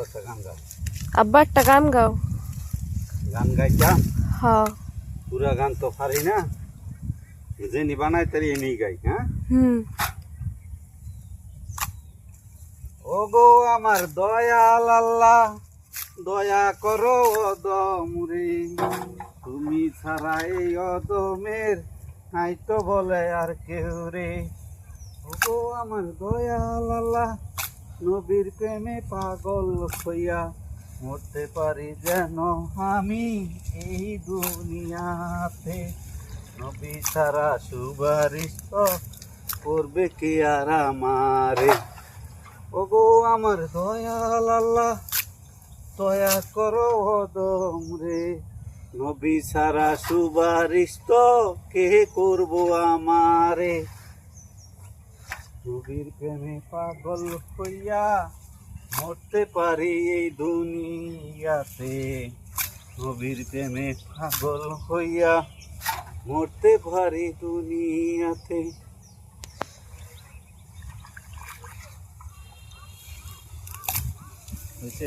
একটা গান গাও। আব্বা একটা গান গাও। গান গাইতাম? হ্যাঁ। পুরা গান তো পারি না, যেনি বানাই তারি এনেই গাই। হ্যাঁ, ও গো আমার দয়াল আল্লাহ, দয়া করো অদমরে, তুমি ছাড়া এই অদমের নাই তো বলে আর কেউ রে। ও গো আমার দয়াল আল্লাহ, নবীর প্রেমে পাগল হইয়া মরতে পারি যেন আমি এই দুনিয়াতে। নবী ছাড়া সুপারিশ তো করবে কে আর আমারে। ও গো আমার দয়াল আল্লাহ, দয়া করো অদম রে, নবী ছাড়া সুপারিশ তো কে করবো আমারে। নবীর প্রেমে পাগল হইয়া মরতে পারি এই দুনিয়াতে। নবীর প্রেমে পাগল হইয়া মরতে পারি দুনিয়াতে। হয়েছে